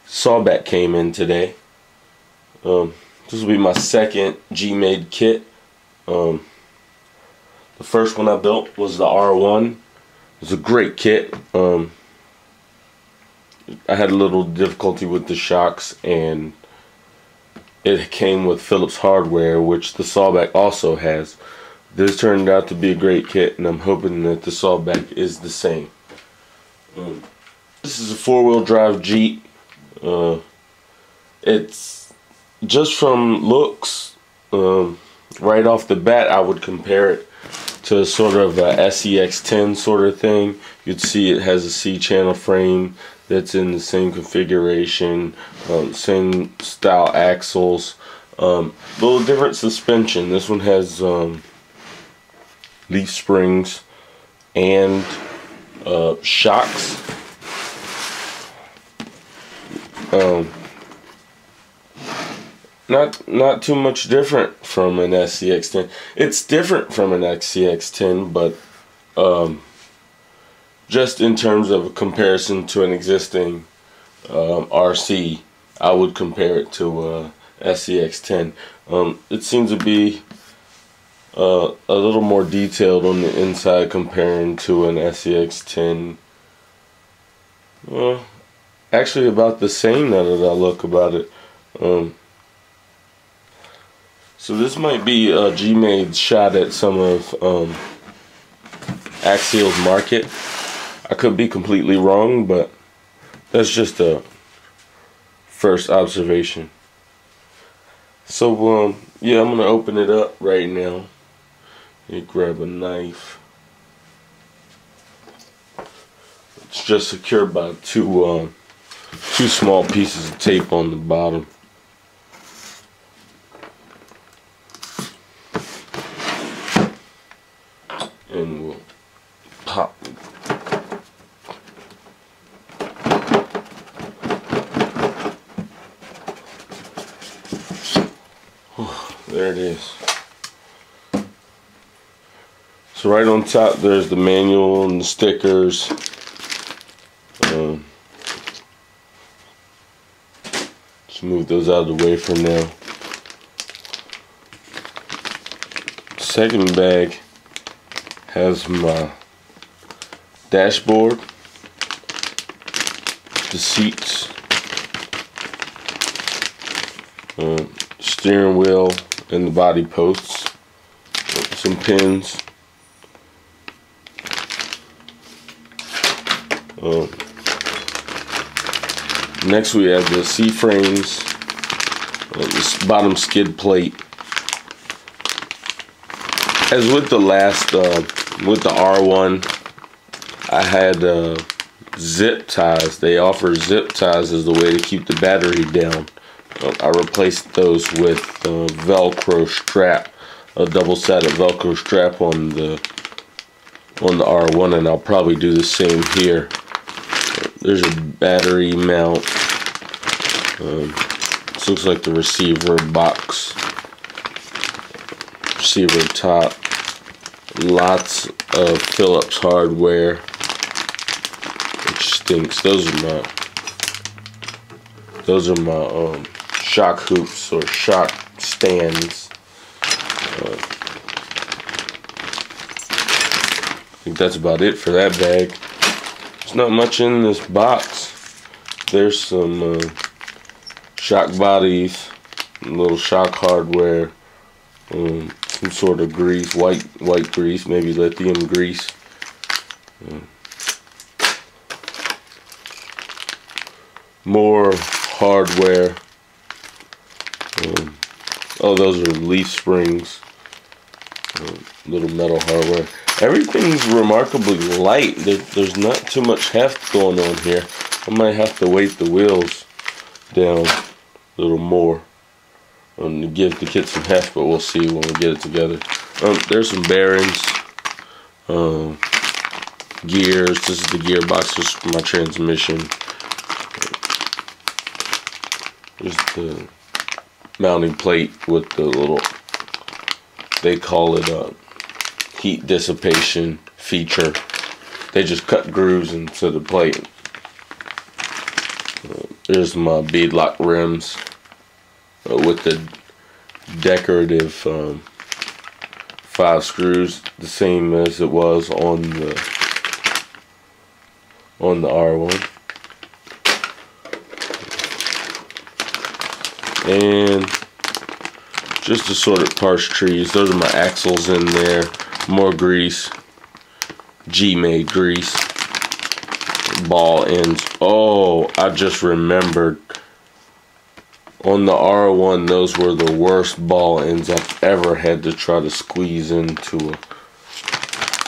Sawback came in today. This will be my second G-made kit. The first one I built was the R1. It was a great kit. I had a little difficulty with the shocks, and it came with Phillips hardware, which the Sawback also has. This turned out to be a great kit, and I'm hoping that the Sawback is the same. This is a four-wheel drive Jeep. It's just from looks, right off the bat, I would compare it to sort of a SEX10 sort of thing. You'd see it has a C-channel frame that's in the same configuration, same style axles, little different suspension. This one has leaf springs and shocks. Not too much different from an SCX10. It's different from an SCX10, but just in terms of a comparison to an existing RC, I would compare it to SCX10. It seems to be a little more detailed on the inside comparing to an SCX10. Actually about the same now that I look about it. So this might be a G-made shot at some of Axial's market. I could be completely wrong, but that's just a first observation. So yeah, I'm gonna open it up right now. You grab a knife. It's just secured by two small pieces of tape on the bottom. And we'll pop. There it is. So right on top there's the manual and the stickers. Just move those out of the way for now. Second bag has my dashboard, the seats, steering wheel and the body posts, some pins, next we have the C-frames, this bottom skid plate. As with the last, with the R1, I had zip ties. They offer zip ties as the way to keep the battery down. I replaced those with Velcro strap, a double-sided Velcro strap on the R1, and I'll probably do the same here. There's a battery mount. This looks like the receiver box. Receiver top, lots of Phillips hardware, which stinks. Those are my shock hoops or shock stands. I think that's about it for that bag. There's not much in this box. There's some shock bodies, a little shock hardware. Some sort of grease, white grease, maybe lithium grease. More hardware. Oh, those are leaf springs. Little metal hardware. Everything's remarkably light. There's not too much heft going on here. I might have to weight the wheels down a little more to give the kit some heft, but we'll see when we get it together. There's some bearings, gears. This is the gearbox, this is for my transmission. There's the mounting plate with the little, they call it a heat dissipation feature They just cut grooves into the plate. There's my beadlock rims with the decorative 5 screws, the same as it was on the R1. And just assorted parts trees. Those are my axles in there. More grease. G-made grease. Ball ends. Oh, I just remembered. On the R1, those were the worst ball ends I've ever had to try to squeeze into a...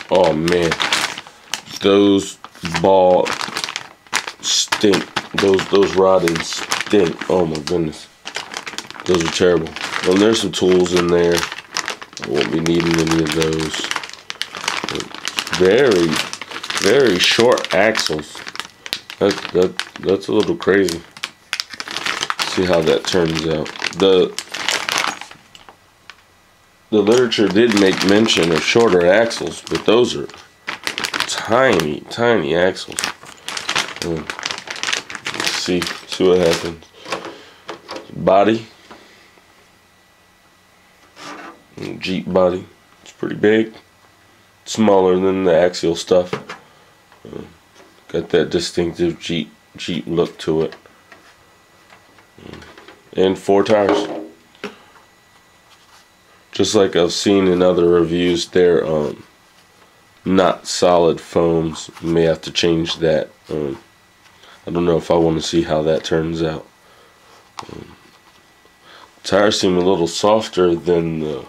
Oh man. Those ball stink. Those rod ends stink. Oh my goodness. Those are terrible. Well, there's some tools in there. I won't be needing any of those. Very, very short axles. That's a little crazy. See how that turns out. The literature did make mention of shorter axles, but those are tiny, tiny axles. Let's see what happens. Body. Jeep body. It's pretty big. Smaller than the axial stuff. Got that distinctive Jeep look to it. And 4 tires. Just like I've seen in other reviews, they're not solid foams. You may have to change that. I don't know if I want to see how that turns out. Tires seem a little softer than the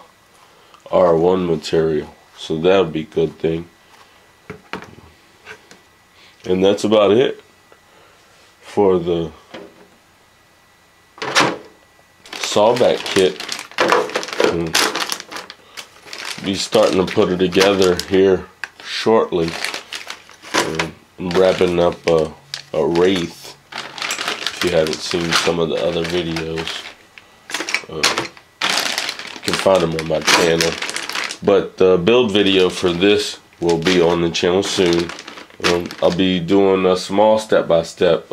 R1 material, so that would be a good thing. And that's about it for the Sawback kit. Be starting to put it together here shortly. I'm wrapping up a Wraith. If you haven't seen some of the other videos, you can find them on my channel. But the build video for this will be on the channel soon. I'll be doing a small step-by-step.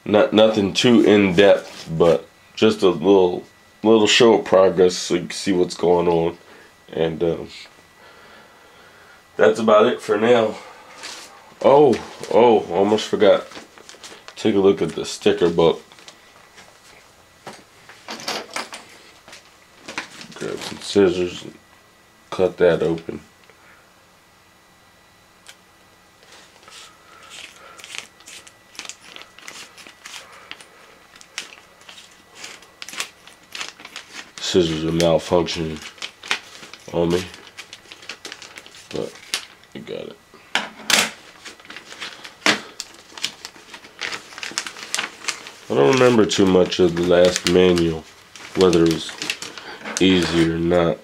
Nothing too in-depth, but just a little show of progress so you can see what's going on. And that's about it for now. Oh, almost forgot. Take a look at the sticker book. Grab some scissors and cut that open. Scissors are malfunctioning on me, but I got it. I don't remember too much of the last manual, whether it was easy or not.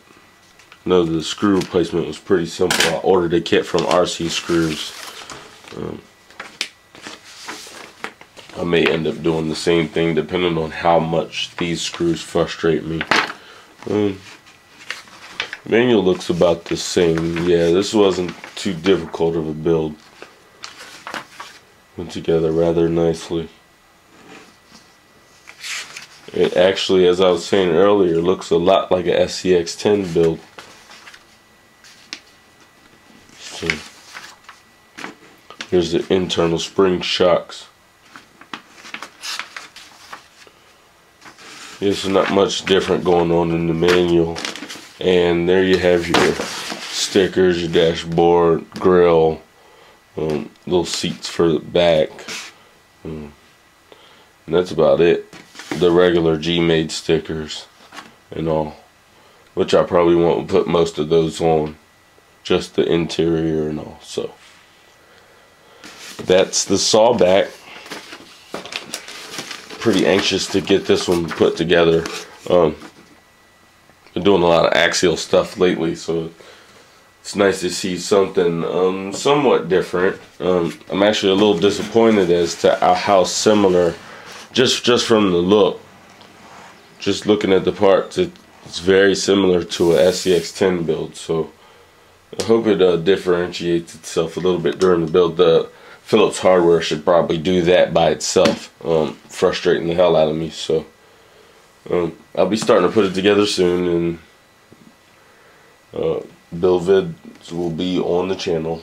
No, the screw replacement was pretty simple. I ordered a kit from RC Screws. I may end up doing the same thing depending on how much these screws frustrate me. Manual looks about the same. Yeah, this wasn't too difficult of a build. Went together rather nicely. It actually, as I was saying earlier, looks a lot like a SCX-10 build. So, here's the internal spring shocks. There's not much different going on in the manual. And there you have your stickers, your dashboard, grill, little seats for the back. And that's about it. The regular G-made stickers and all, which I probably won't put most of those on, just the interior and all. So that's the Sawback. Pretty anxious to get this one put together. Been doing a lot of axial stuff lately, so it's nice to see something somewhat different. I'm actually a little disappointed as to how similar, just from the look, just looking at the parts, it's very similar to a SCX-10 build. So I hope it differentiates itself a little bit during the build. The Phillips hardware should probably do that by itself, frustrating the hell out of me. So I'll be starting to put it together soon, and build vids will be on the channel.